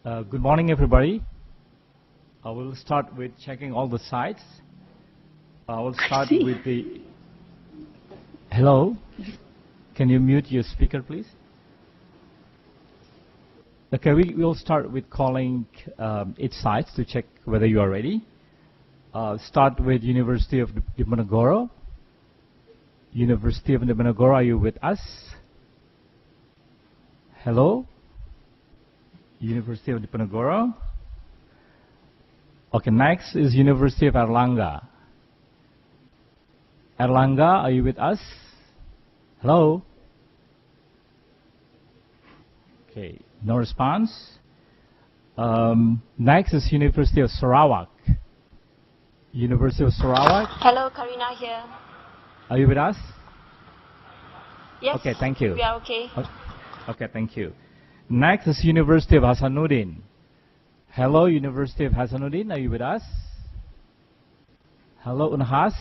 Good morning, everybody. I will start with checking all the sites. I will start with the... Hello? Can you mute your speaker, please? Okay, we will start with calling each site to check whether you are ready. Start with University of Diponegoro. University of Diponegoro, are you with us? Hello? University of Diponegoro. Okay, next is University of Airlangga. Airlangga, are you with us? Hello? Okay, no response. Next is University of Sarawak. University of Sarawak. Hello, Karina here. Are you with us? Yes. Okay, thank you. We are okay. Okay, thank you. Next is University of Hasanuddin. Hello, University of Hasanuddin, are you with us? Hello, Unhas.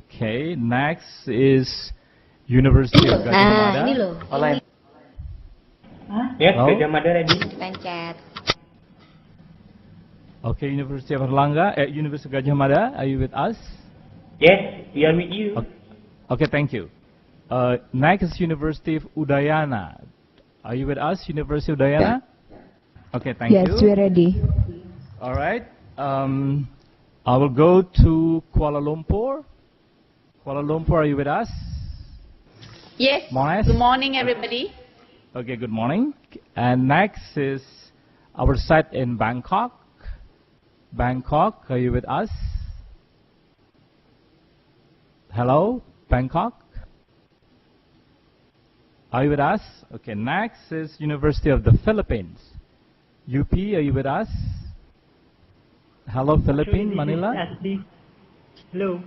Okay, next is University of Gajah Mada. Oleh. Yes, Gajah Mada ready. Pencet. Okay, University of Airlangga, University of Gajah Mada, are you with us? Yes, we are with you. Okay, thank you. Next is University of Udayana. Are you with us, University of Udayana? Okay, thank you. Yes, we are ready. All right. I will go to Kuala Lumpur. Kuala Lumpur, are you with us? Yes. Mones? Good morning, everybody. Okay, good morning. And next is our site in Bangkok. Bangkok, are you with us? Hello, Bangkok? Are you with us? Okay, next is University of the Philippines. UP, are you with us? Hello, Philippines, Manila? Hello.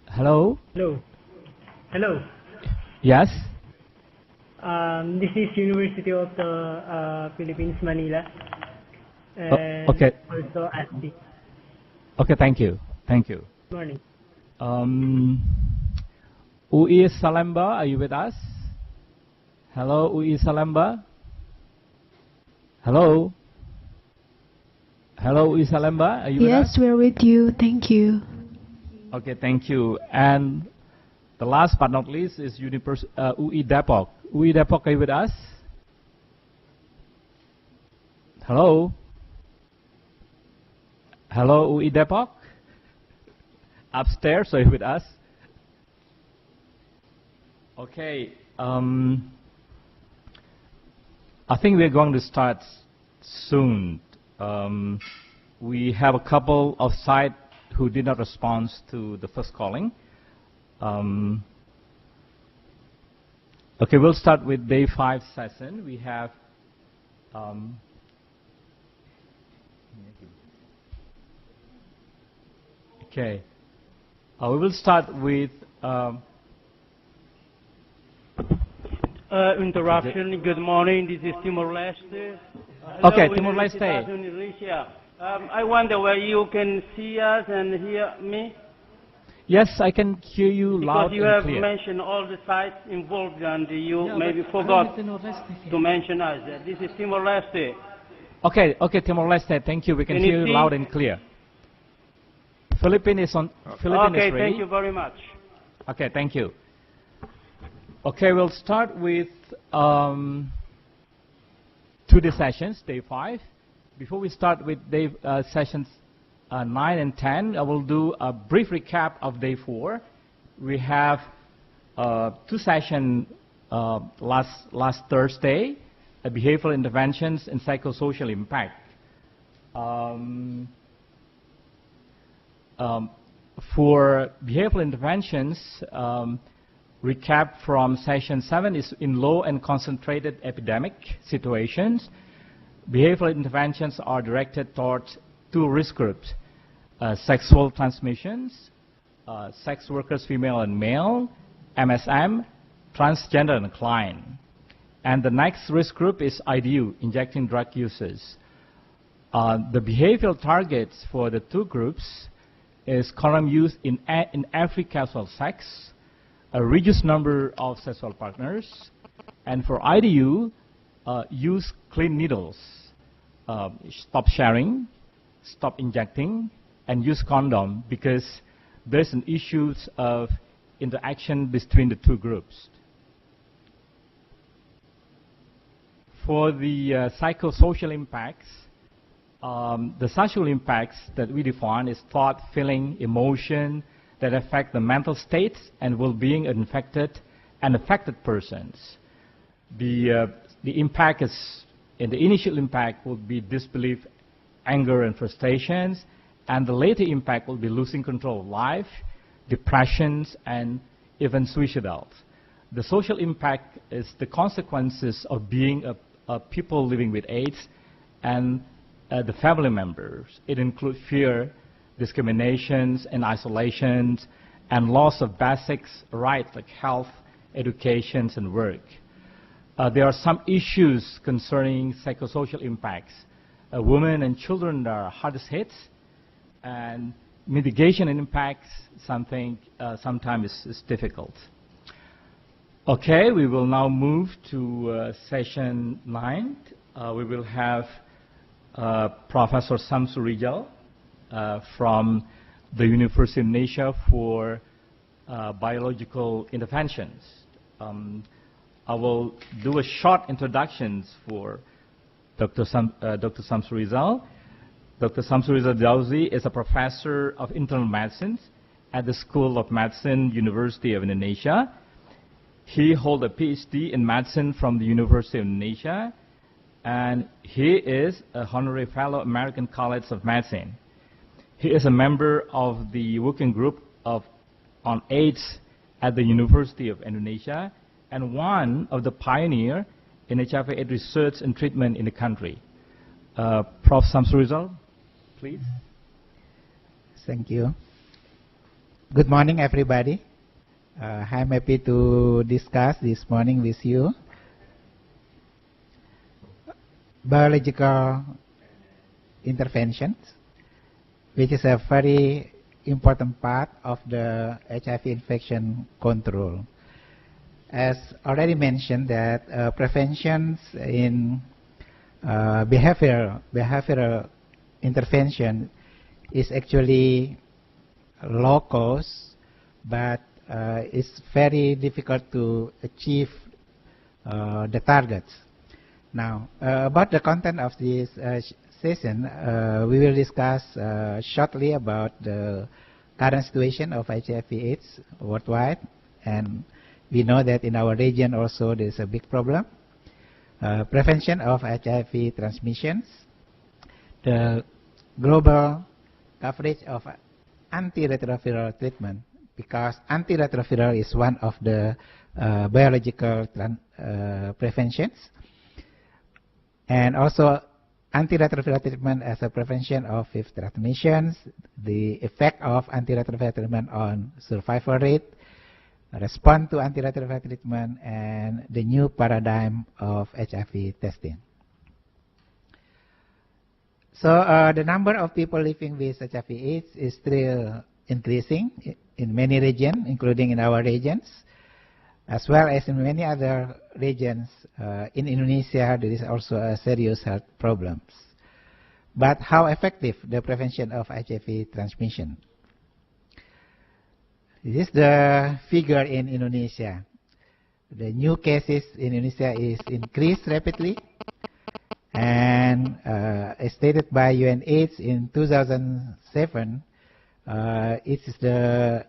Hello? Hello. Hello. Yes? This is University of the Philippines, Manila. Okay. Also ASTI. Okay, thank you. Thank you. Good morning. UI Salemba, are you with us? Hello, UI Salemba? Hello? Hello, UI Salemba, are you with us? Yes, we're with you. Thank you. Okay, thank you. And the last but not least is UI Depok. UI Depok, are you with us? Hello? Hello, UI Depok? Upstairs, are you with us? Okay. I think we're going to start soon. We have a couple of sites who did not respond to the first calling. Okay, we'll start with day 5 session. We have okay. We will start with interruption. Good morning. This is Timor-Leste. Okay, Timor-Leste. Indonesia. I wonder whether you can see us and hear me. Yes, I can hear you loud and clear. Because you have mentioned all the sites involved, and you maybe forgot to mention us. This is Timor-Leste. Okay, okay, Timor-Leste. Thank you. We can hear you loud and clear. Philippines is on. Philippines is ready. Thank you very much. Okay, thank you. Okay, we'll start with 2 sessions, day 5. Before we start with day sessions 9 and 10, I will do a brief recap of day 4. We have 2 sessions last Thursday, behavioral interventions and psychosocial impact. For behavioral interventions, recap from session 7 is in low and concentrated epidemic situations. Behavioral interventions are directed towards 2 risk groups, sexual transmissions, sex workers, female and male, MSM, transgender and client. And the next risk group is IDU, injecting drug users. The behavioral targets for the 2 groups is condom use in every casual sex, a reduced number of sexual partners, and for IDU, use clean needles, stop sharing, stop injecting, and use condom, because there's an issue of interaction between the two groups. For the psychosocial impacts, the social impacts that we define is thought, feeling, emotion that affect the mental states and well-being of infected and affected persons. The impact is, in the initial impact will be disbelief, anger, and frustrations, and the later impact will be losing control of life, depressions, and even suicidal. The social impact is the consequences of being a people living with AIDS and the family members. It includes fear, discriminations, and isolations, and loss of basic rights like health, education, and work. There are some issues concerning psychosocial impacts. Women and children are hardest hit, and mitigation and impacts sometimes is difficult. Okay, we will now move to session 9. We will have Professor Samsu Rizal from the University of Indonesia for biological interventions. I will do a short introduction for Dr. Samsu Rizal. Dr. Samsu Rizal Dauzi is a professor of internal medicine at the School of Medicine, University of Indonesia. He holds a PhD in medicine from the University of Indonesia, and he is a honorary fellow American College of Medicine. He is a member of the working group on AIDS at the University of Indonesia, and one of the pioneers in HIV/AIDS research and treatment in the country. Prof. Samsu Rizal, please. Thank you. Good morning, everybody. I'm happy to discuss this morning with you biological interventions, which is a very important part of the HIV infection control. As already mentioned, that preventions in behavioral intervention is actually low cost, but it's very difficult to achieve the targets. Now, about the content of this session, we will discuss shortly about the current situation of HIV/AIDS worldwide, and we know that in our region also there is a big problem. Prevention of HIV transmissions, the global coverage of antiretroviral treatment, because antiretroviral is one of the biological preventions, and also antiretroviral treatment as a prevention of HIV transmissions, the effect of antiretroviral treatment on survival rate, response to antiretroviral treatment, and the new paradigm of HIV testing. So the number of people living with HIV/AIDS is still increasing in many regions, including in our regions, as well as in many other regions. In Indonesia, there is also a serious health problems. But how effective the prevention of HIV transmission? This is the figure in Indonesia. The new cases in Indonesia is increased rapidly, and as stated by UNAIDS in 2007, it is the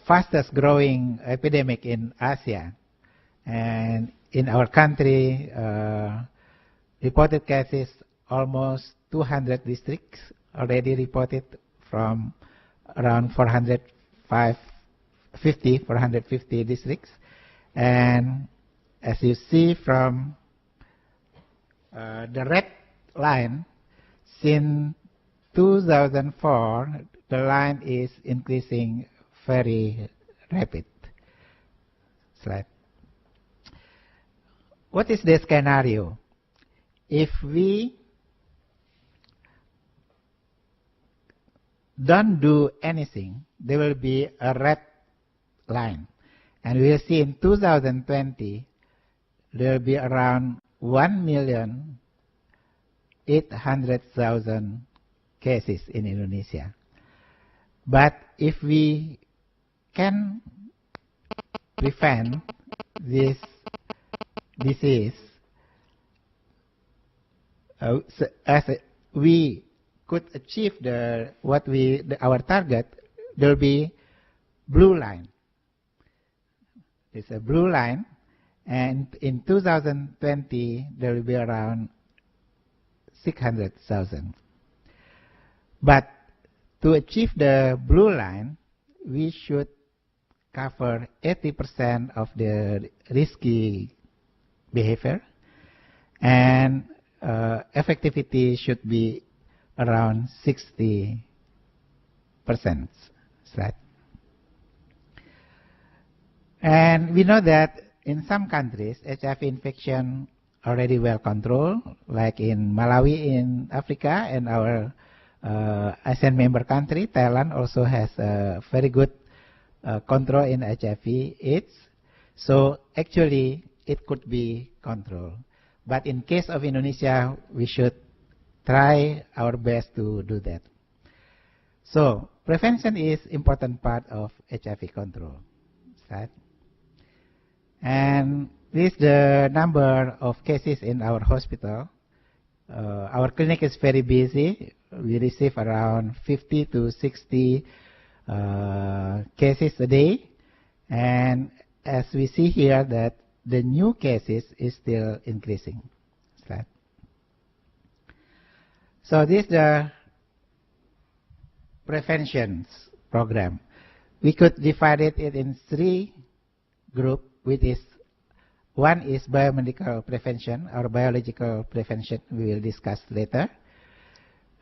fastest growing epidemic in Asia, and in our country, reported cases almost 200 districts already reported from around 450 districts, and as you see from the red line, since 2004, the line is increasing very rapid. Slide. What is the scenario? If we don't do anything, there will be a red line. And we will see in 2020, there will be around 1,800,000 cases in Indonesia. But if we can prevent this disease, we could achieve our target, there will be blue line. It's a blue line, and in 2020 there will be around 600,000. But to achieve the blue line, we should cover 80% of the risky behavior, and effectivity should be around 60%. Right? And we know that in some countries, HIV infection already well controlled, like in Malawi in Africa, and our ASEAN member country, Thailand, also has a very good control in HIV/AIDS. So actually, it could be controlled. But in case of Indonesia, we should try our best to do that. So prevention is important part of HIV control, right? And this is the number of cases in our hospital. Our clinic is very busy. We receive around 50 to 60 cases a day. And as we see here that the new cases is still increasing. Right? So this is the prevention program. We could divide it in 3 groups, which is one is biomedical prevention or biological prevention. We will discuss later.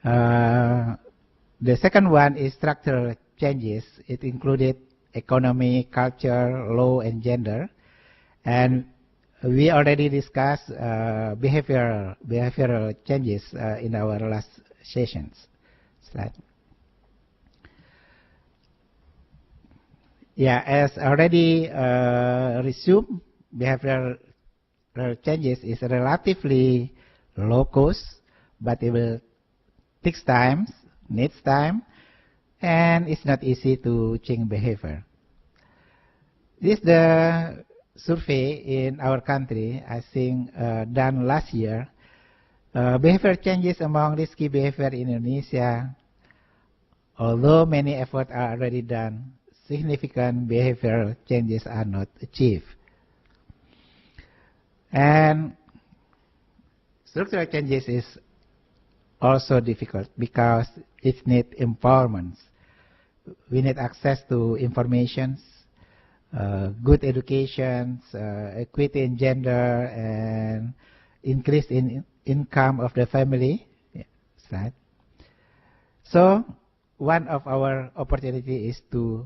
The second one is structural changes. It included economy, culture, law, and gender. And we already discussed behavioral changes in our last sessions. Slide. Yeah, as already resumed, behavioral changes is relatively low cost, but it will take time, needs time, and it's not easy to change behavior. This is the survey in our country, I think done last year. Behavior changes among risky behavior in Indonesia, although many efforts are already done, significant behavioral changes are not achieved. And structural changes is also difficult because it needs empowerment. We need access to information, good education, equity in gender, and increase in income of the family. Yeah, right. So one of our opportunity is to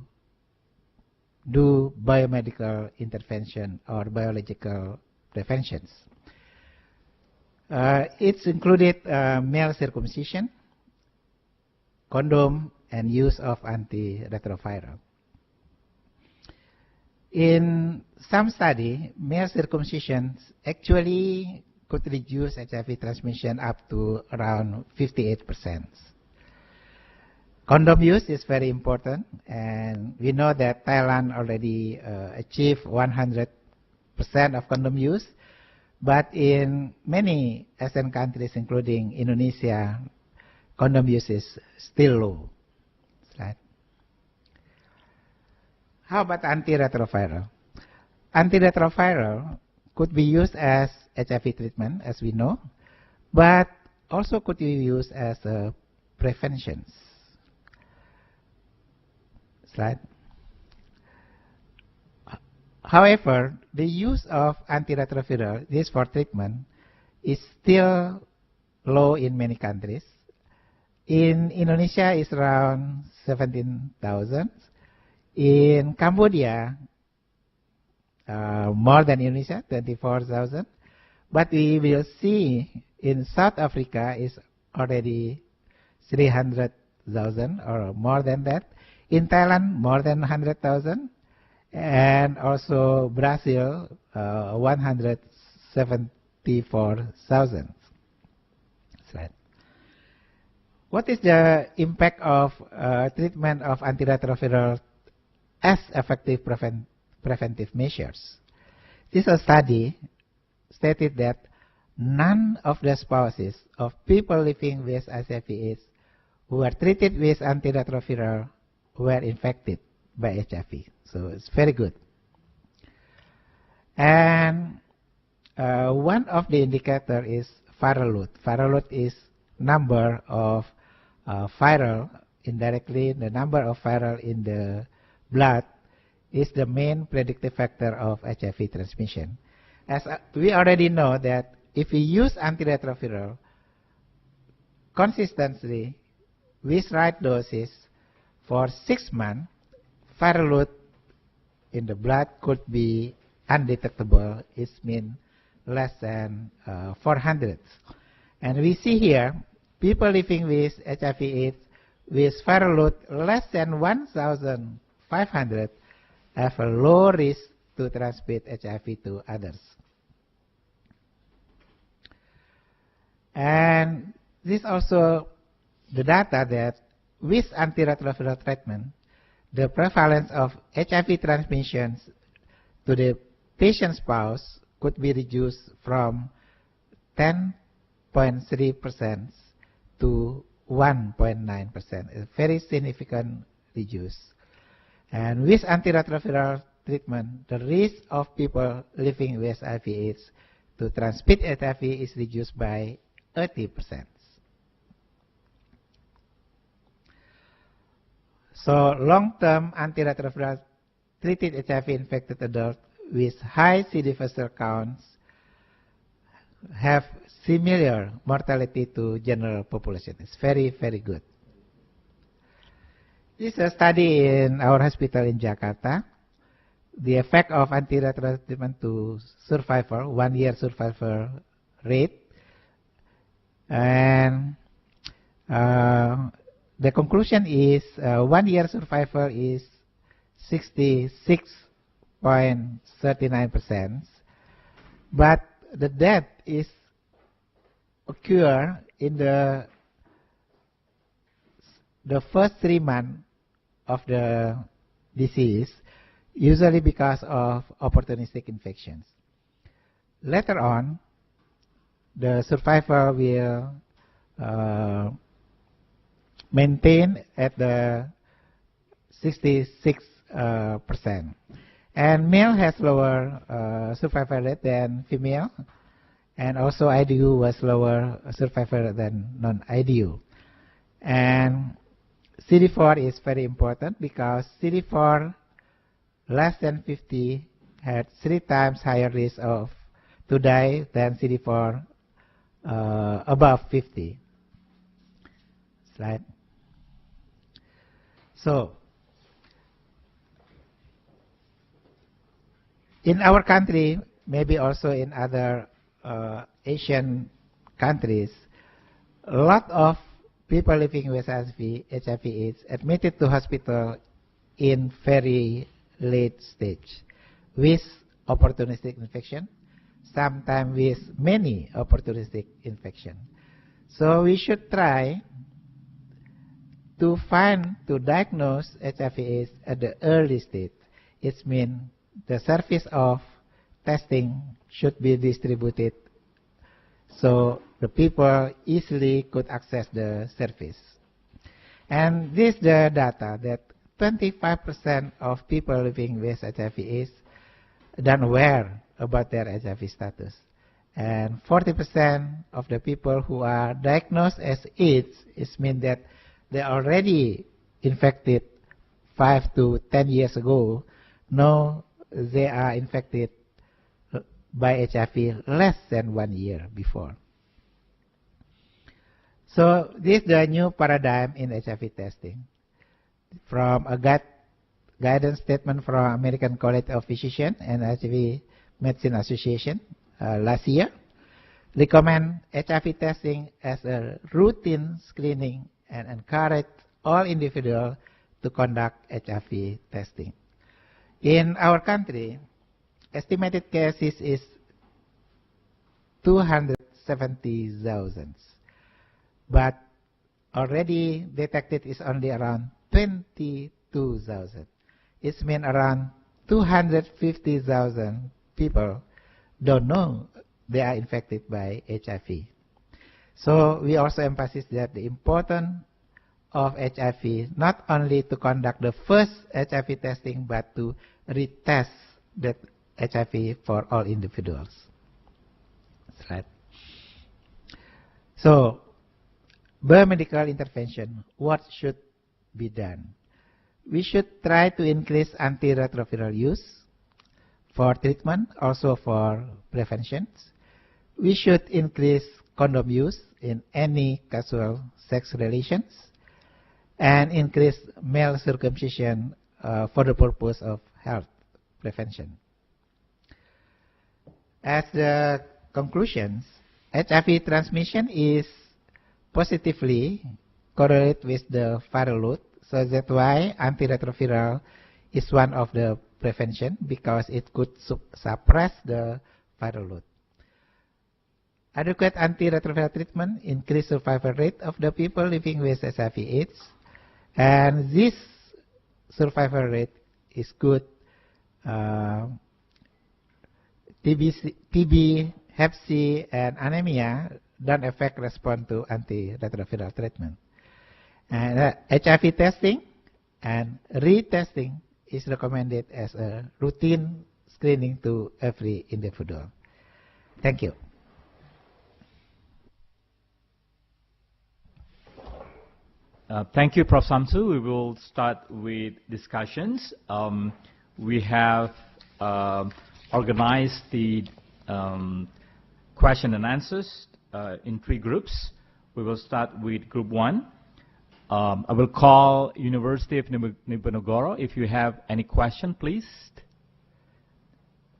do biomedical intervention or biological preventions. It's included male circumcision, condom, and use of antiretroviral. In some study, male circumcision actually could reduce HIV transmission up to around 58%. Condom use is very important, and we know that Thailand already achieved 100% of condom use, but in many ASEAN countries, including Indonesia, condom use is still low. Right? How about antiretroviral? Antiretroviral could be used as HIV treatment, as we know, but also could be used as a prevention. Slide. However, the use of antiretroviral, this for treatment, is still low in many countries. In Indonesia, it's around 17,000. In Cambodia, more than Indonesia, 24,000. But we will see in South Africa is already 300,000 or more than that. In Thailand, more than 100,000. And also Brazil, 100 74,000. Slide. What is the impact of treatment of antiretroviral as effective preventive measures? This study stated that none of the spouses of people living with HIV/AIDS who were treated with antiretroviral were infected by HIV. So it's very good. And one of the indicator is viral load. Viral load is number of viral, indirectly the number of viral in the blood is the main predictive factor of HIV transmission. As we already know that if we use antiretroviral consistently with right doses for 6 months, viral load in the blood could be undetectable. It means less than 400. And we see here people living with HIV/AIDS with viral load less than 1,500 have a low risk to transmit HIV to others. And this also the data that with antiretroviral treatment, the prevalence of HIV transmissions to the patient spouse could be reduced from 10.3% to 1.9%, a very significant reduce. And with antiretroviral treatment, the risk of people living with HIV/AIDS to transmit HIV is reduced by 30%. So long-term antiretroviral treated HIV-infected adults with high CD4 counts have similar mortality to general population. It's very, very good. This is a study in our hospital in Jakarta. The effect of antiretroviral treatment to survivor, 1-year survivor rate. And the conclusion is 1-year survivor is 66.39%, but the death is occur in the first 3 months of the disease, usually because of opportunistic infections. Later on, the survivor will maintain at the 66%. And male has lower survival rate than female, and also IDU was lower survival rate than non-IDU. And CD4 is very important because CD4 less than 50 had 3 times higher risk of to die than CD4 above 50. Slide. So, in our country, maybe also in other Asian countries, a lot of people living with HIV/AIDS admitted to hospital in very late stage with opportunistic infection, sometimes with many opportunistic infection. So we should try to diagnose HIV/AIDS at the early stage. It means the service of testing should be distributed so the people easily could access the service. And this is the data that 25% of people living with HIV/AIDS don't aware about their HIV status. And 40% of the people who are diagnosed as AIDS, it means that they are already infected 5 to 10 years ago. Now they are infected by HIV less than 1 year before. So this is the new paradigm in HIV testing. From a guidance statement from American College of Physicians and HIV Medicine Association last year, recommend HIV testing as a routine screening and encourage all individuals to conduct HIV testing. In our country, estimated cases is 270,000. But already detected is only around 22,000. It means around 250,000 people don't know they are infected by HIV. So we also emphasize that the importance of HIV not only to conduct the first HIV testing, but to retest that HIV for all individuals. That's right. So, biomedical intervention, what should be done? We should try to increase antiretroviral use for treatment, also for prevention. We should increase condom use in any casual sex relations, and increase male circumcision for the purpose of health prevention. As the conclusions, HIV transmission is positively correlated with the viral load, so that's why antiretroviral is one of the prevention, because it could suppress the viral load. Adequate antiretroviral treatment increase survival rate of the people living with HIV/AIDS, and this survival rate is good. TB, Hep C, and anemia don't affect response to antiretroviral treatment. And HIV testing and retesting is recommended as a routine screening to every individual. Thank you. Thank you, Prof. Samsu. We will start with discussions. We have organized the question and answers in 3 groups. We will start with group 1. I will call University of Diponegoro. If you have any question, please.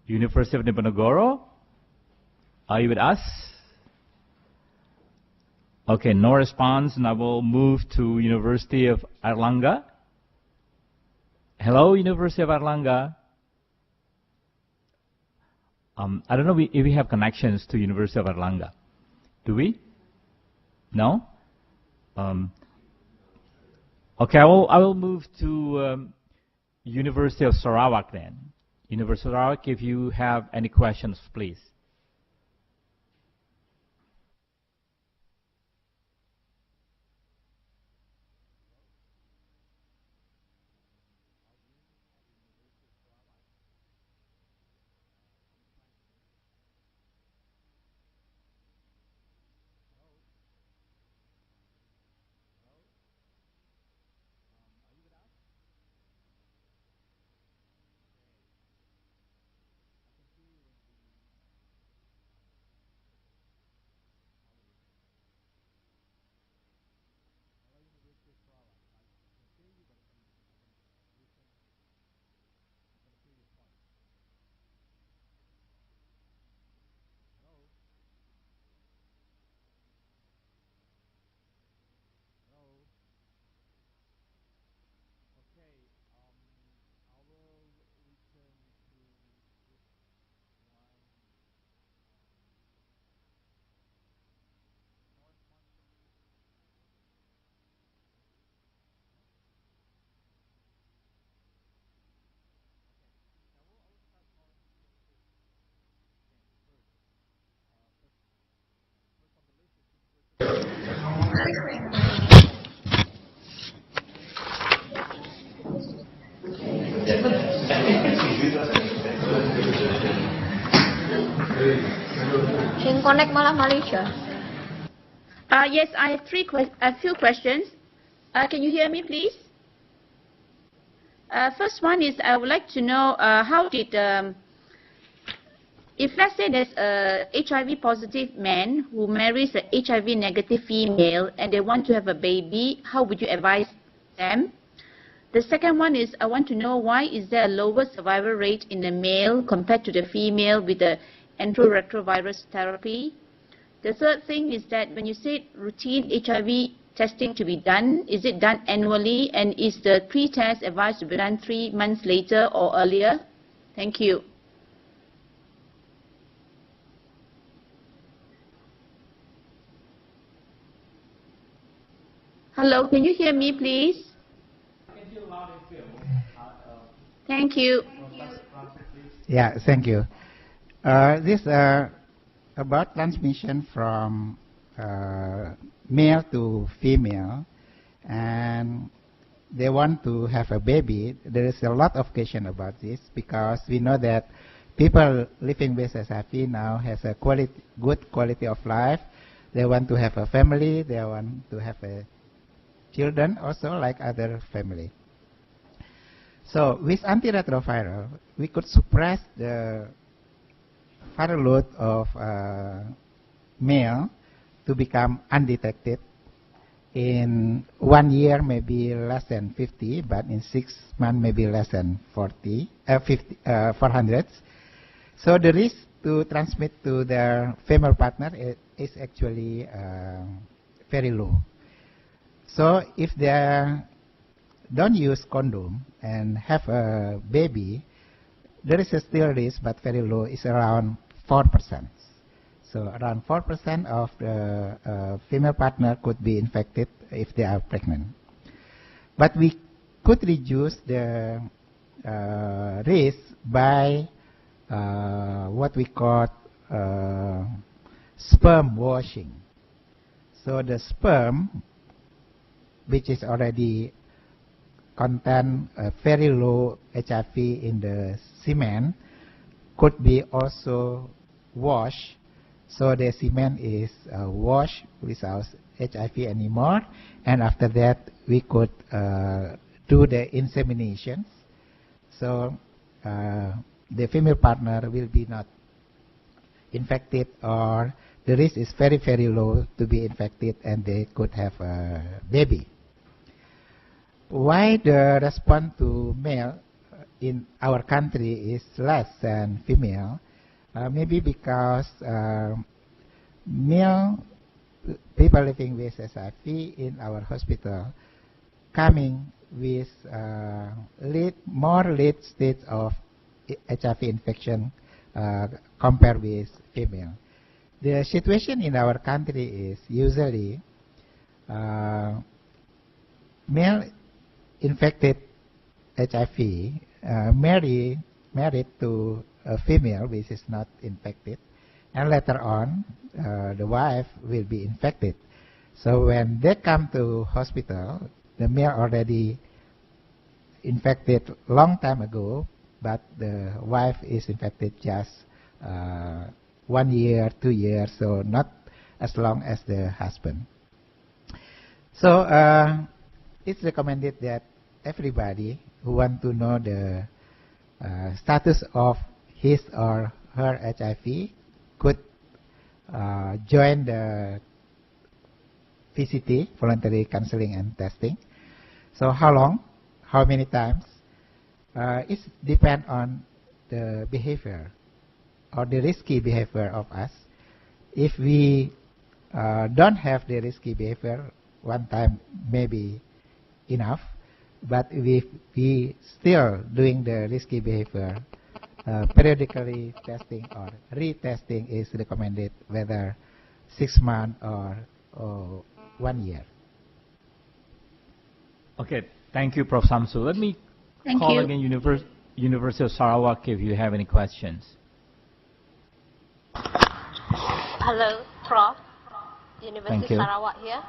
University of Diponegoro, are you with us? Okay, no response, and I will move to University of Airlangga. Hello, University of Airlangga. I don't know if we have connections to University of Airlangga. Do we? No? Okay, I will move to University of Sarawak then. University of Sarawak, if you have any questions, please. Shin Connect Malaysia. Yes, I have a few questions. Can you hear me, please? First one is I would like to know how did, if let's say there's a HIV positive man who marries a HIV negative female and they want to have a baby, how would you advise them? The second one is I want to know why is there a lower survival rate in the male compared to the female with the antiretrovirus therapy? The third thing is that when you say routine HIV testing to be done, is it done annually, and is the pre-test advised to be done 3 months later or earlier? Thank you. Hello, can you hear me, please? Thank you. Yeah, thank you. This about transmission from male to female, and they want to have a baby. There is a lot of question about this because we know that people living with HIV now has a good quality of life. They want to have a family. They want to have children also like other family. So with antiretroviral, we could suppress the viral load of male to become undetected. In 1 year, maybe less than 50, but in 6 months, maybe less than 400. So the risk to transmit to their female partner is actually very low. So if they don't use condom and have a baby, there is a still risk, but very low. It's around 4%. So around 4% of the female partner could be infected if they are pregnant. But we could reduce the risk by what we call sperm washing. So the sperm, which is already contain a very low HIV in the semen, could be also washed. So the semen is washed without HIV anymore, and after that we could do the insemination. So the female partner will be not infected, or the risk is very, very low to be infected, and they could have a baby. Why the response to male in our country is less than female? Maybe because male people living with HIV in our hospital coming with more late stage of HIV infection compared with female. The situation in our country is usually male infected HIV married to a female which is not infected, and later on the wife will be infected. So when they come to hospital, the male already infected long time ago, but the wife is infected just 1 year, 2 years, so not as long as the husband. So it's recommended that everybody who want to know the status of his or her HIV could join the VCT, voluntary counseling and testing. So how long, how many times? It depends on the behavior or the risky behavior of us. If we don't have the risky behavior, one time maybe enough, but if we still doing the risky behavior, periodically testing or retesting is recommended, whether 6 months or 1 year. Okay, thank you, Prof. Samsu. Let me call again University of Sarawak if you have any questions. Hello, Prof. University of Sarawak here.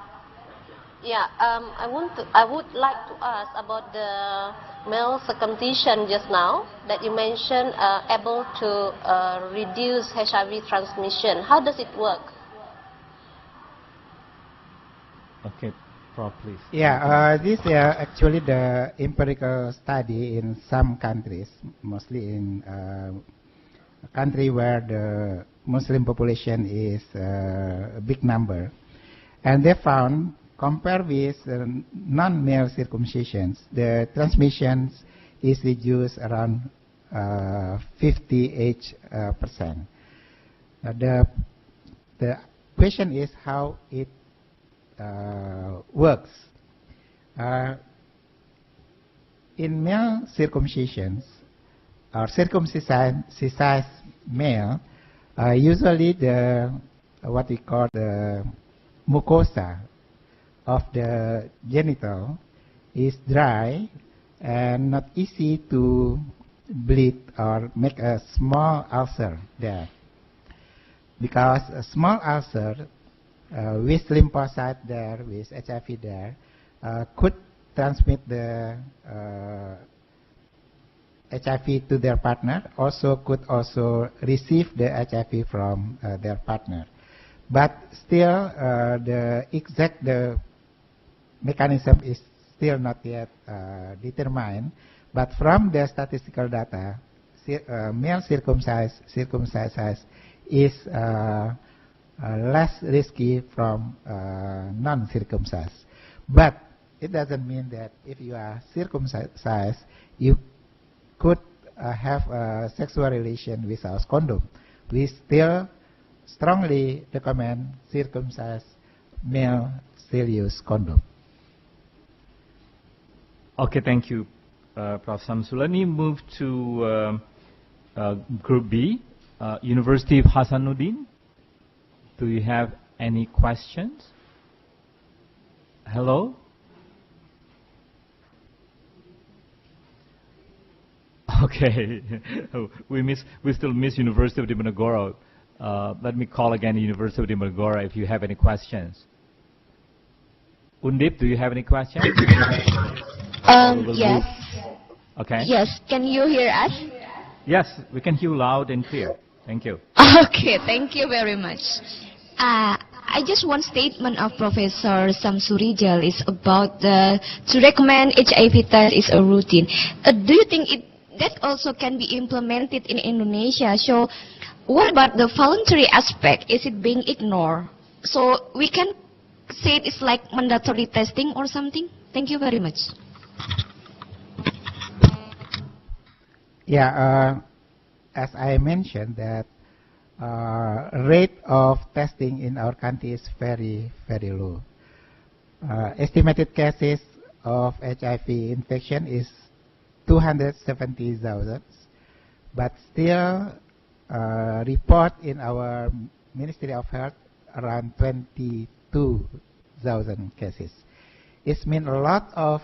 Yeah, I would like to ask about the male circumcision just now that you mentioned able to reduce HIV transmission. How does it work? Okay, Prof, please. Yeah, this is actually the empirical study in some countries, mostly in a country where the Muslim population is a big number, and they found, compared with non-male circumcisions, the transmissions is reduced around 58%. The question is how it works. In male circumcisions, or circumcised male, usually the what we call the mucosa of the genital is dry and not easy to bleed or make a small ulcer there. Because a small ulcer with lymphocyte there, with HIV there, could transmit the HIV to their partner, could also receive the HIV from their partner. But still, the exact mechanism is still not yet determined. But from the statistical data, male circumcised is less risky from non-circumcised. But it doesn't mean that if you are circumcised, you could have a sexual relation without condom. We still strongly recommend circumcised male still use condom. Okay, thank you, Prof. Samsul. Let me move to Group B, University of Hasanuddin. Do you have any questions? Hello? Okay, we still miss University of Diponegoro. Let me call again the University of Diponegoro if you have any questions. Undip, do you have any questions? Yes. Okay. Yes, can you hear us? Yes, we can hear you loud and clear. Thank you. Okay, thank you very much. I just one statement of Professor Samsurijal is about to recommend HIV test is a routine. Do you think that also can be implemented in Indonesia? So what about the voluntary aspect? Is it being ignored? So we can say it's like mandatory testing or something? Thank you very much. Yeah, as I mentioned that rate of testing in our country is very, very low. Estimated cases of HIV infection is 270,000, but still report in our Ministry of Health around 22,000 cases. It means a lot of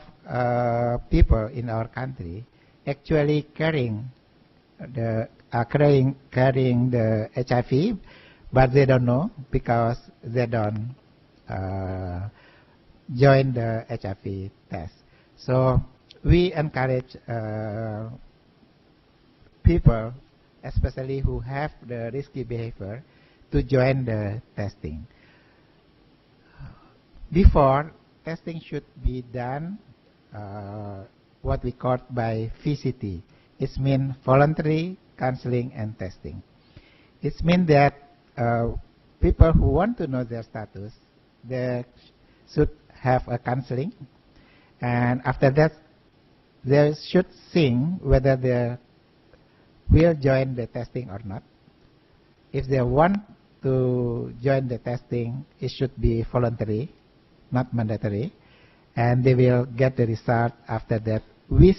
people in our country actually carrying the HIV, but they don't know because they don't join the HIV test. So we encourage people, especially who have the risky behavior, to join the testing. Before, testing should be done what we call by VCT. It means voluntary counseling and testing. It means that people who want to know their status, they should have a counseling, and after that they should think whether they will join the testing or not. If they want to join the testing, it should be voluntary, not mandatory, and they will get the result after that with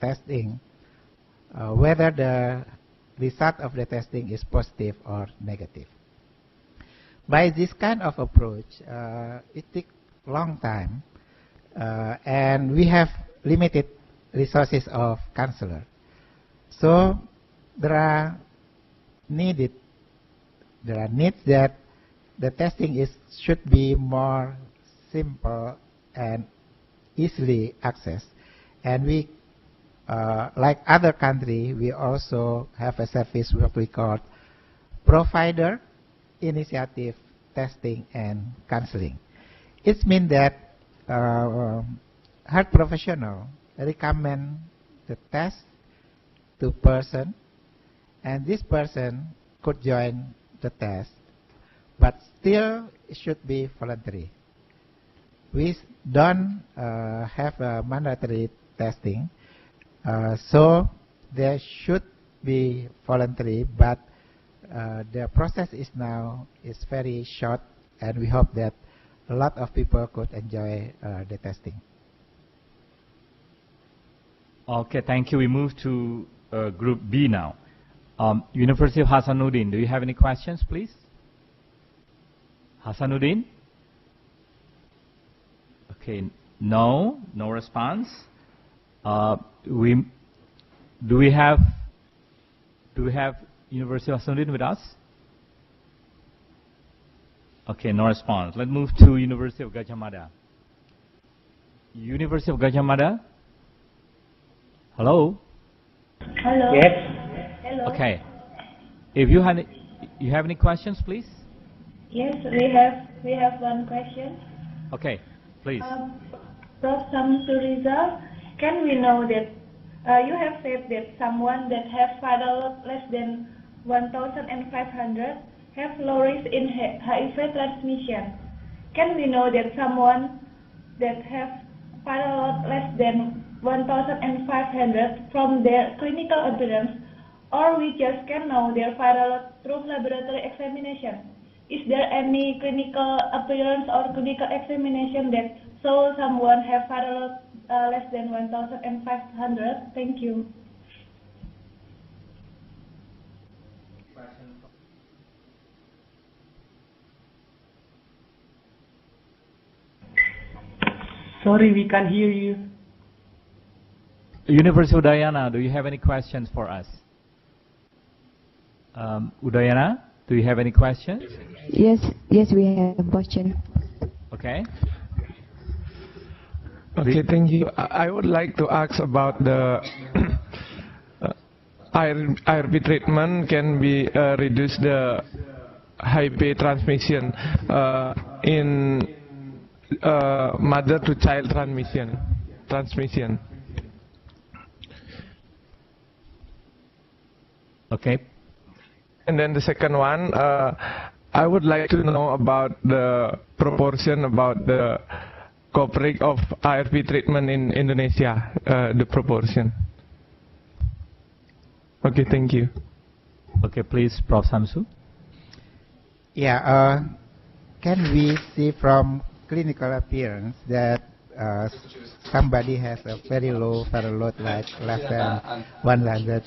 testing, whether the result of the testing is positive or negative. By this kind of approach, it takes a long time, and we have limited resources of counselor. So there are needs that the testing should be more simple and easily accessed. And we, like other countries, we also have a service what we call provider initiative testing and counseling. It means that health professional recommend the test to person, and this person could join the test, but still it should be voluntary. We don't have a mandatory testing, so there should be voluntary, but the process is very short, and we hope that a lot of people could enjoy the testing. Okay, thank you. We move to Group B now. University of Hasanuddin, do you have any questions, please? Hasanuddin? Okay, no response. Do we have University of Hasanuddin with us? Okay, no response. Let's move to University of Gadjah Mada. University of Gadjah Mada? Hello? Hello. Yes. Hello. Okay. If you have any questions, please? Yes, we have one question. Okay, please. Prof. Samsurizal, can we know that you have said that someone that have viral load less than 1,500 have low risk in HIV transmission? Can we know that someone that have viral load less than 1,500 from their clinical appearance, or we just can know their viral load through laboratory examination? Is there any clinical appearance or clinical examination that show someone have viral load less than 1,500? Thank you. Sorry, we can't hear you. University of Udayana, do you have any questions for us? Udayana, do you have any questions? Yes, we have a question. Okay. Okay, thank you. I would like to ask about the IRB treatment can be reduce the HIV transmission in mother to child transmission. Okay. And then the second one, I would like to know about the proportion about the coverage of ARV treatment in Indonesia, the proportion. Okay, thank you. Okay, please, Prof. Samsu. Yeah, can we see from clinical appearance that somebody has a very low viral load, like less than 1,500?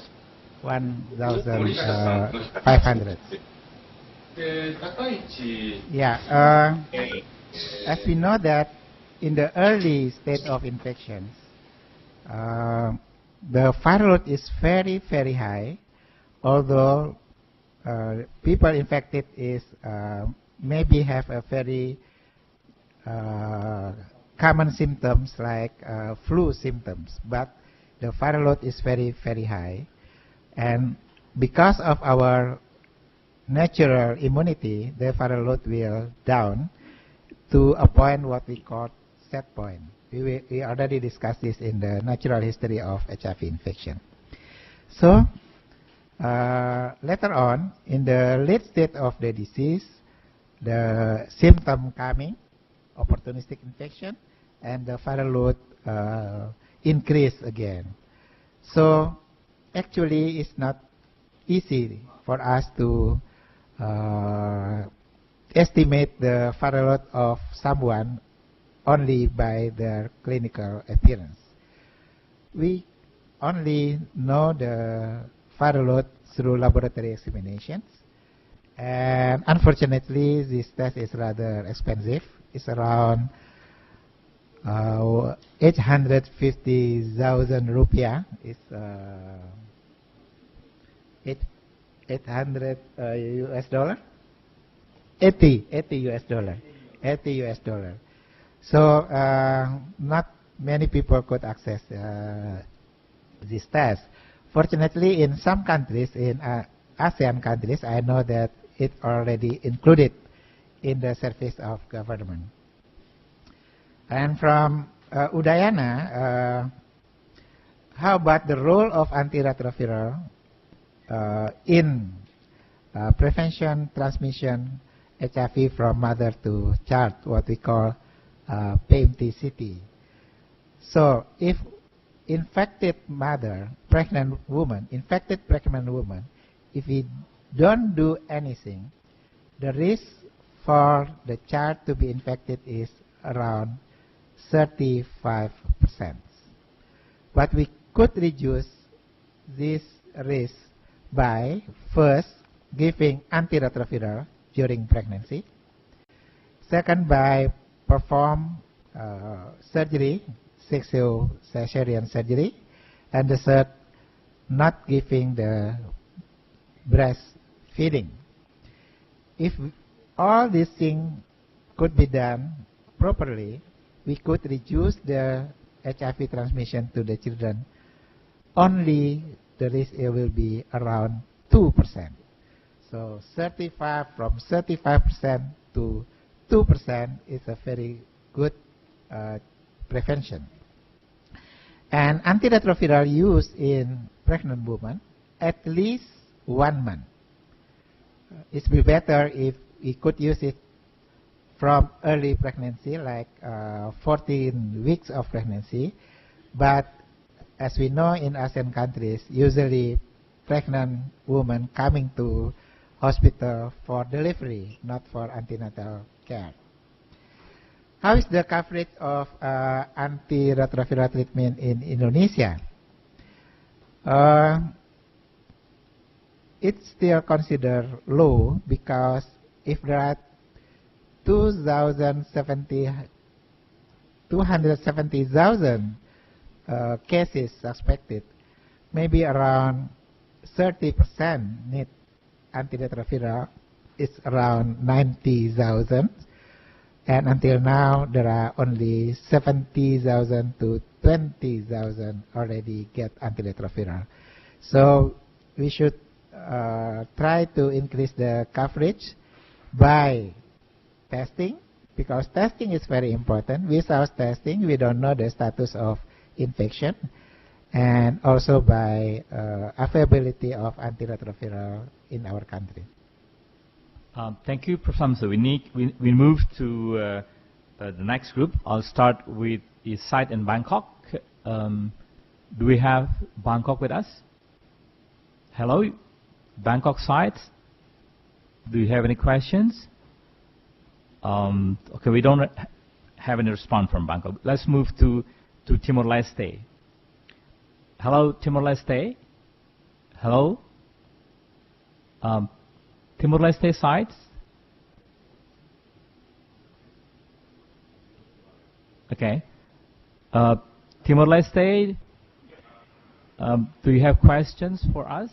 Yeah, as we know that in the early state of infections, the viral load is very, very high, although people infected is maybe have a very common symptoms like flu symptoms, but the viral load is very, very high. And because of our natural immunity, the viral load will down to a point what we call set point. We already discussed this in the natural history of HIV infection. So later on, in the late state of the disease, the symptom coming, opportunistic infection, and the viral load increase again. So actually, it's not easy for us to estimate the viral load of someone only by their clinical appearance. We only know the viral load through laboratory examinations, and unfortunately this test is rather expensive. It's around 850,000 rupiah. It's 800 US dollar, 80 US dollar, 80 US dollar. So not many people could access this test. Fortunately, in some countries, in ASEAN countries, I know that it already included in the service of government. And from Udayana, how about the role of antiretroviral in prevention transmission HIV from mother to child, what we call PMTCT. So if infected mother, pregnant woman, if we don't do anything, the risk for the child to be infected is around 35%. But we could reduce this risk by first giving antiretroviral during pregnancy. Second, by perform surgery, sexual cesarean surgery, and the third, not giving the breastfeeding. If all these things could be done properly, we could reduce the HIV transmission to the children. Only the risk will be around 2%. So from 35% to 2% is a very good prevention. And antiretroviral use in pregnant women at least 1 month. It would be better if we could use it from early pregnancy, like 14 weeks of pregnancy. But as we know in ASEAN countries, usually pregnant women coming to hospital for delivery, not for antenatal care. How is the coverage of antiretroviral treatment in Indonesia? It's still considered low because if there are 270,000 cases suspected, maybe around 30% need antiretroviral. It's around 90,000. And until now, there are only 70,000 to 20,000 already get antiretroviral. So we should try to increase the coverage by testing, because testing is very important. Without testing, we don't know the status of infection, and also by availability of antiretroviral in our country. Thank you, Prof. Samsu. We move to the next group. I'll start with the site in Bangkok. Do we have Bangkok with us? Hello, Bangkok site. Do you have any questions? Okay, we don't have any response from Bangkok. Let's move to Timor-Leste. Hello, Timor-Leste. Hello. Timor-Leste sites. Okay. Timor-Leste, do you have questions for us?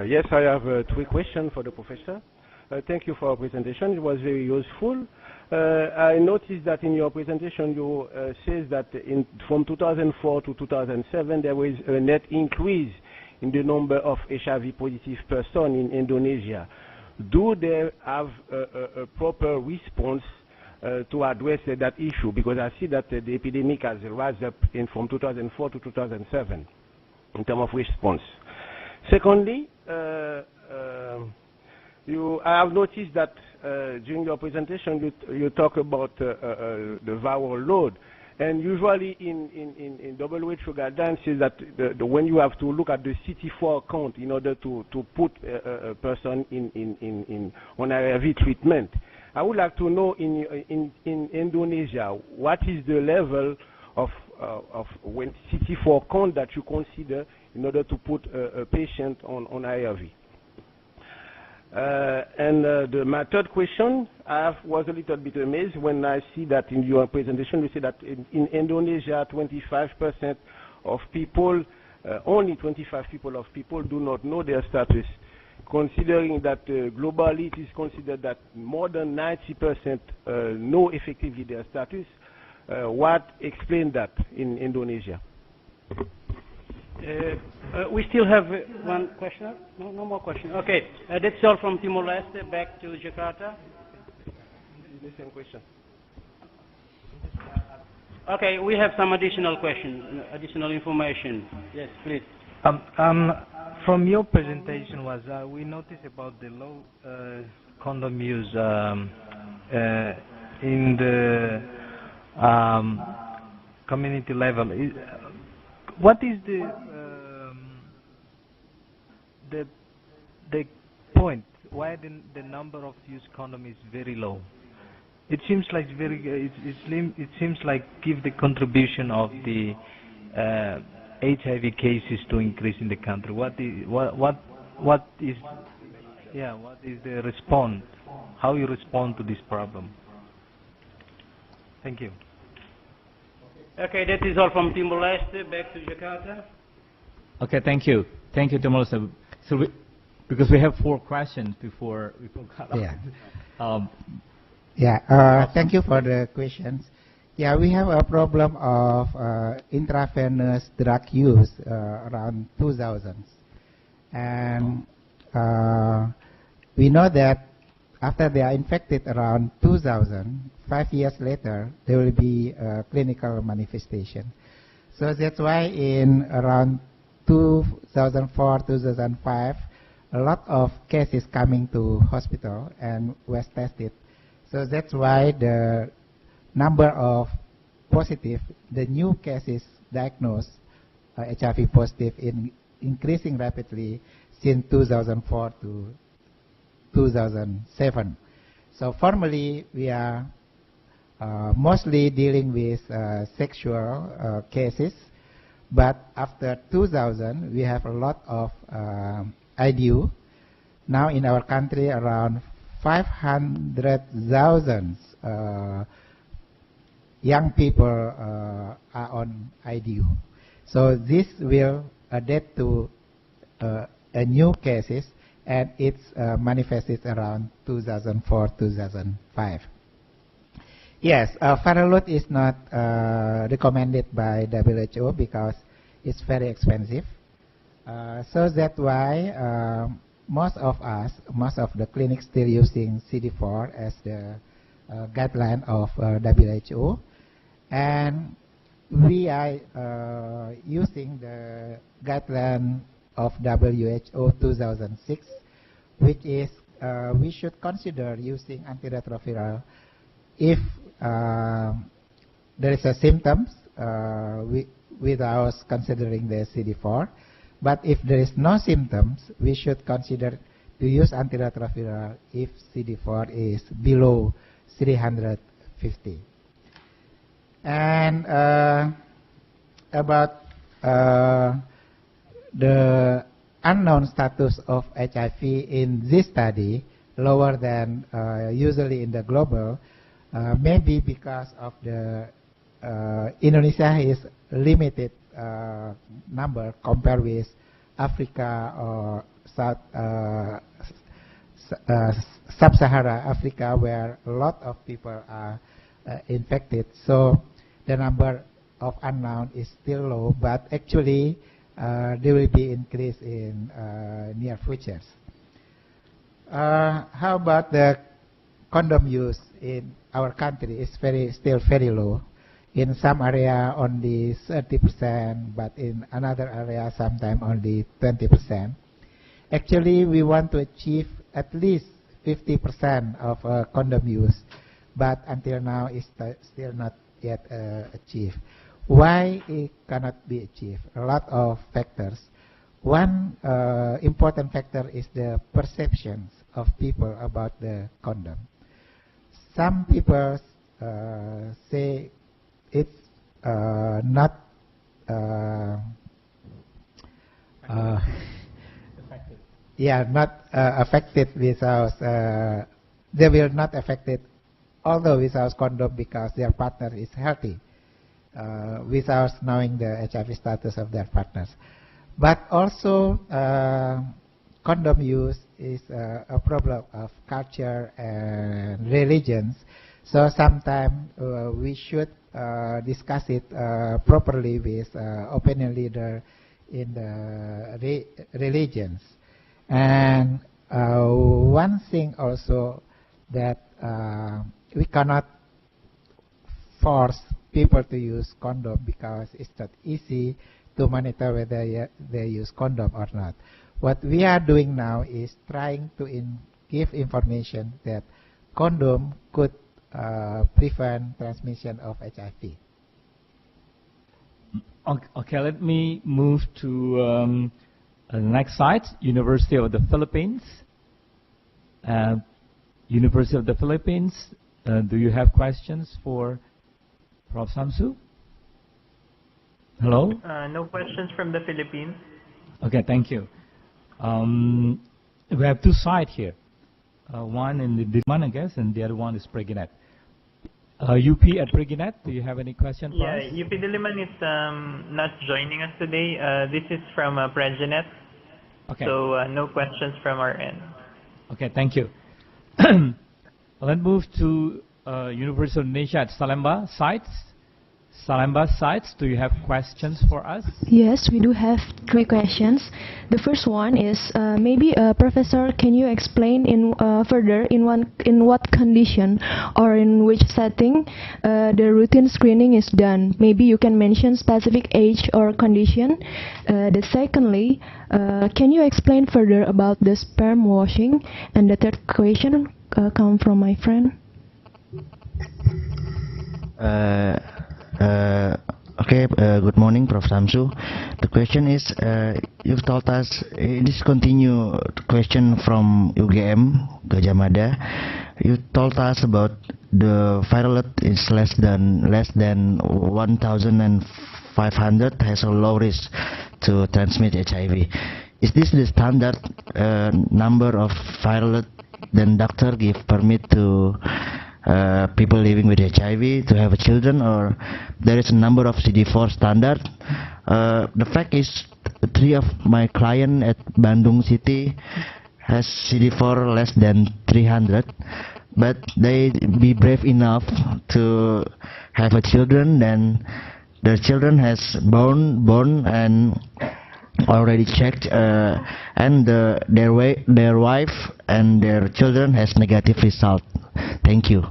Yes, I have 3 questions for the professor. Thank you for your presentation. It was very useful. I noticed that in your presentation you says that from 2004 to 2007 there was a net increase in the number of HIV positive persons in Indonesia. Do they have a proper response to address that issue? Because I see that the epidemic has risen up from 2004 to 2007 in terms of response. Secondly, I have noticed that during your presentation you talk about the viral load, and usually in WHO guidelines says that when you have to look at the CT4 count in order to put a person on ARV treatment. I would like to know in Indonesia what is the level of when CT4 count that you consider in order to put a patient on ARV. My third question, I was a little bit amazed when I see that in your presentation you say that in Indonesia 25% of people, only 25% of people do not know their status, considering that globally it is considered that more than 90% know effectively their status. What explains that in Indonesia? We still have one question. No more question. Okay, that's all from Timor-Leste. Back to Jakarta. The same question. Okay, we have some additional questions, additional information. Yes, please. From your presentation we noticed about the low condom use in the community level. What is the point? Why the number of used condom is very low? It seems like it seems like give the contribution of the HIV cases to increase in the country. What is the response? How you respond to this problem? Thank you. Okay, that is all from Timor-Leste. Back to Jakarta. Okay, thank you. Thank you, Timor-Leste. So because we have 4 questions before we cut off. Yeah. Thank you for the questions. Yeah, we have a problem of intravenous drug use around 2000s. And we know that after they are infected around 2000, 5 years later, there will be a clinical manifestation. So that's why in around 2004, 2005, a lot of cases coming to hospital and was tested. So that's why the number of positive, the new cases diagnosed HIV positive increasing rapidly since 2004 to 2007. So formally, we are mostly dealing with sexual cases, but after 2000, we have a lot of IDU. Now in our country, around 500,000 young people are on IDU. So this will adapt to a new cases, and it's manifested around 2004-2005. Yes, viral load is not recommended by WHO because it's very expensive. So that's why most of the clinics still using CD4 as the guideline of WHO, and we are using the guideline of WHO 2006, which is we should consider using antiretroviral if there is a symptoms without considering the CD4. But if there is no symptoms, we should consider to use antiretroviral if CD4 is below 350. And about the unknown status of HIV in this study, lower than usually in the global, maybe because of the Indonesia is limited number compared with Africa or Sub-Sahara Africa, where a lot of people are infected. So the number of unknown is still low, but actually there will be increase in near futures. How about the condom use in our country? It's still very low. In some area only 30%, but in another area sometimes only 20%. Actually, we want to achieve at least 50% of condom use, but until now it's still not yet achieved. Why it cannot be achieved? A lot of factors. One important factor is the perceptions of people about the condom. Some people say it's not affected without they will not affected although without condom because their partner is healthy, without knowing the HIV status of their partners. But also condom use is a problem of culture and religions. So sometimes we should discuss it properly with opinion leader in the religions. And one thing also that we cannot force people to use condom because it's not easy to monitor whether they use condom or not. What we are doing now is trying to give information that condom could prevent transmission of HIV. Okay, let me move to the next slide. University of the Philippines. University of the Philippines. Do you have questions for Prof. Samsu? Hello? No questions from the Philippines. Okay, thank you. We have two sides here. One in the demand, I guess, and the other one is pregnant. UP at Briginet, do you have any question for us? Yeah, UP Diliman is not joining us today. This is from Preginet. Okay. So no questions from our end. Okay, thank you. Let's move to University of Indonesia at Salemba sites. Salemba sites, do you have questions for us? Yes, we do have 3 questions. The first one is maybe Professor, can you explain further in what condition or in which setting the routine screening is done? Maybe you can mention specific age or condition. Secondly, can you explain further about the sperm washing? And the third question come from my friend. Good morning, Prof. Samsu. The question is, you've told us, this continue question from UGM, Gajah Mada. You told us about the viral load is less than 1,500, has a low risk to transmit HIV. Is this the standard number of viral load then doctor give permit to people living with HIV to have children, or there is a number of CD4 standard? The fact is, 3 of my client at Bandung City has CD4 less than 300, but they be brave enough to have a children. Then their children has born and already checked, and their wife and their children has negative result. Thank you.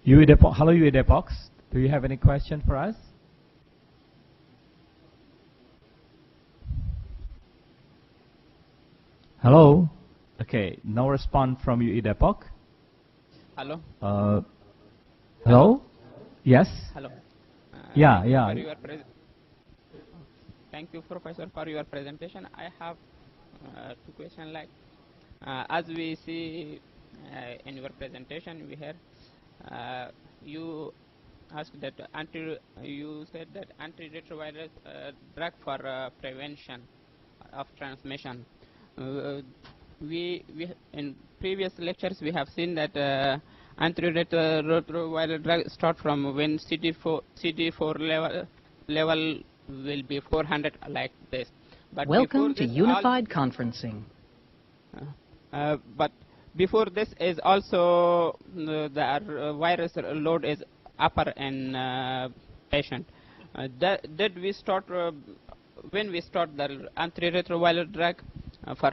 Hello, UEDEPOX. Do you have any question for us? Hello. Okay, no response from UEDEPOC. Hello. Hello. Yes. Hello. Yeah. Thank you, Professor, for your presentation. I have 2 questions. Like, as we see in your presentation, we heard you asked that you said that antiretroviral drug for prevention of transmission. We in previous lectures we have seen that antiretroviral drug start from when CD4 level will be 400 like this. But welcome to Unified Conferencing. But before this is also the virus load is upper in patient. Did we start when we start the antiretroviral drug for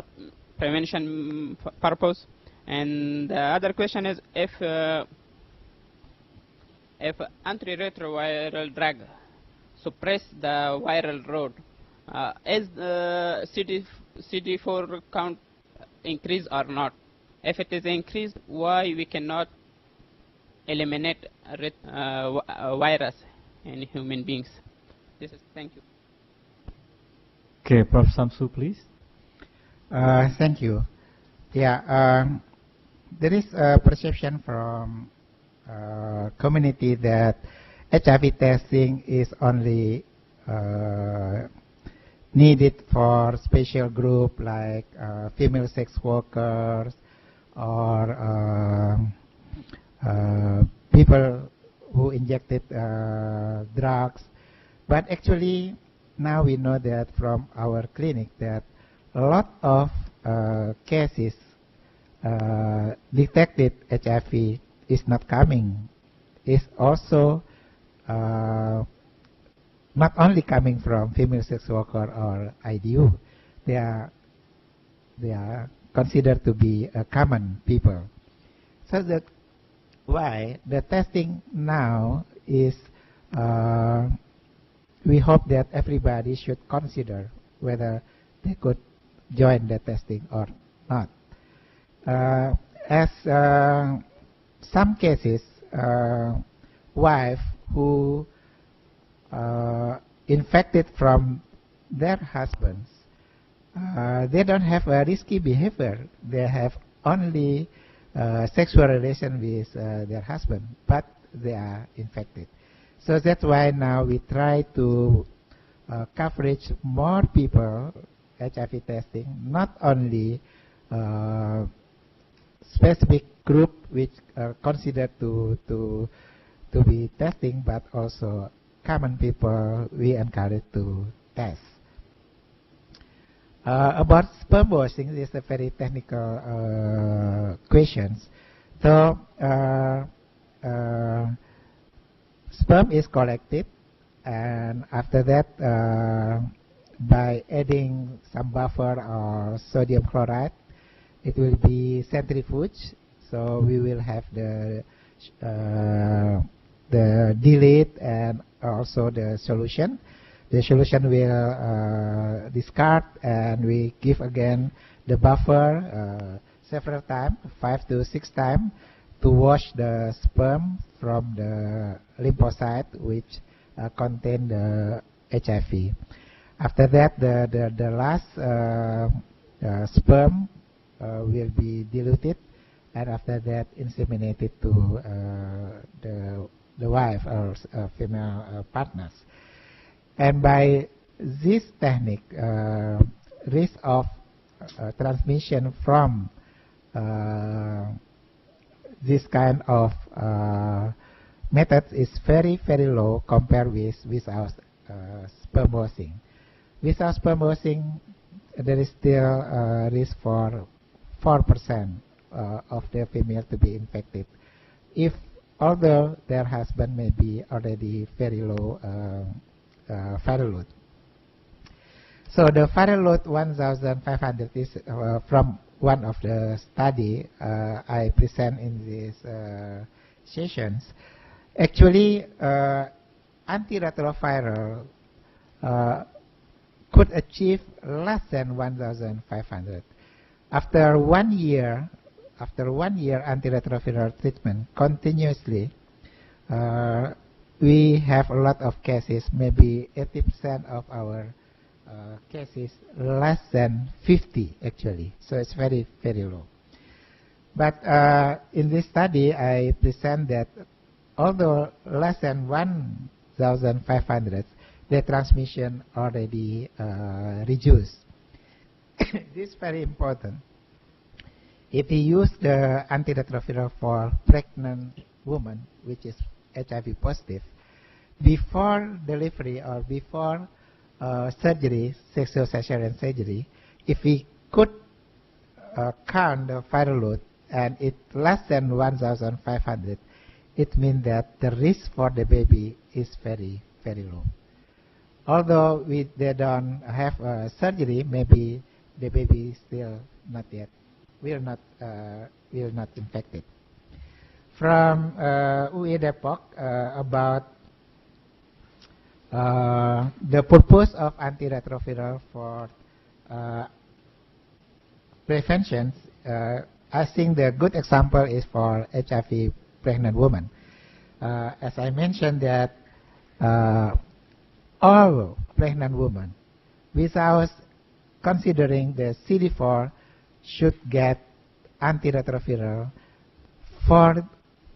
prevention purpose? And the other question is, if antiretroviral drug suppress the viral load, is CD4 count increase or not? If it is increased, why we cannot eliminate virus in human beings? Thank you. Okay, Prof. Samsu, please. Thank you. Yeah, there is a perception from community that HIV testing is only needed for special group like female sex workers or people who injected drugs. But actually, now we know that from our clinic that a lot of cases detected HIV is not coming. It's also not only coming from female sex worker or IDU. They are considered to be common people. So that why the testing now is, we hope that everybody should consider whether they could join the testing or not. As some cases, wife who infected from their husbands, they don't have a risky behavior. They have only sexual relation with their husband, but they are infected. So that's why now we try to coverage more people HIV testing, not only specific group which are considered to be testing, but also common people we encourage to test. About sperm washing, this is a very technical questions. So sperm is collected, and after that, by adding some buffer or sodium chloride, it will be centrifuge. So we will have the dilute and also the solution. The solution will discard, and we give again the buffer several times, 5 to 6 times, to wash the sperm from the lymphocyte which contain the HIV. After that, the last sperm will be diluted, and after that inseminated to the wife or female partners. And by this technique, risk of transmission from this kind of method is very, very low compared with without sperm washing. Without sperm washing, there is still risk for 4% of the female to be infected, if although their husband may be already very low viral load. So the viral load 1,500 is from one of the study I present in these sessions. Actually, antiretroviral could achieve less than 1,500. After 1 year, antiretroviral treatment continuously, we have a lot of cases, maybe 80% of our cases less than 50 actually. So it's very, very low. But in this study, I present that although less than 1,500, the transmission already reduced. This is very important. If you use the antiretroviral for pregnant woman, which is HIV positive, before delivery or before surgery, sexual cesarean surgery, if we could count the viral load and it's less than 1,500, it means that the risk for the baby is very, very low. Although they don't have surgery, maybe the baby still not yet will not infected. From UE Depok about the purpose of antiretroviral for prevention, I think the good example is for HIV pregnant women. As I mentioned that all pregnant women, without considering the CD4, should get antiretroviral for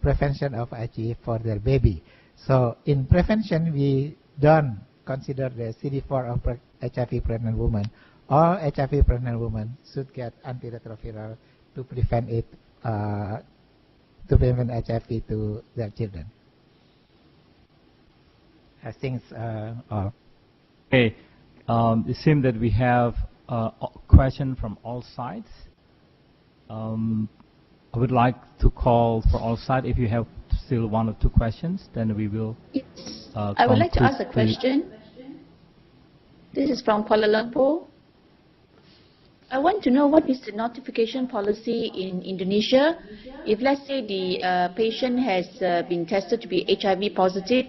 prevention of HIV for their baby. So in prevention, we don't consider the CD4 of HIV pregnant woman. All HIV pregnant women should get antiretroviral to prevent it, to prevent HIV to their children. I think all. Okay, it seems that we have a question from all sides. I would like to call for all sides. If you have still 1 or 2 questions, then we will. Yes. I would like to ask a question. This is from Kuala Lumpur. I want to know what is the notification policy in Indonesia. If let's say the patient has been tested to be HIV positive,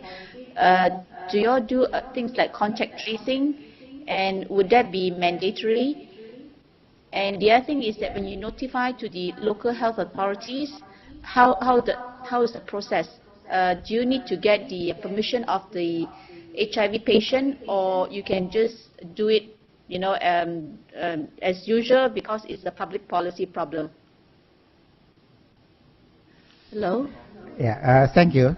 do you all do things like contact tracing, and would that be mandatory? And the other thing is that when you notify to the local health authorities, how is the process? Do you need to get the permission of the HIV patient, or you can just do it, you know, as usual because it's a public policy problem? Hello? Yeah, thank you.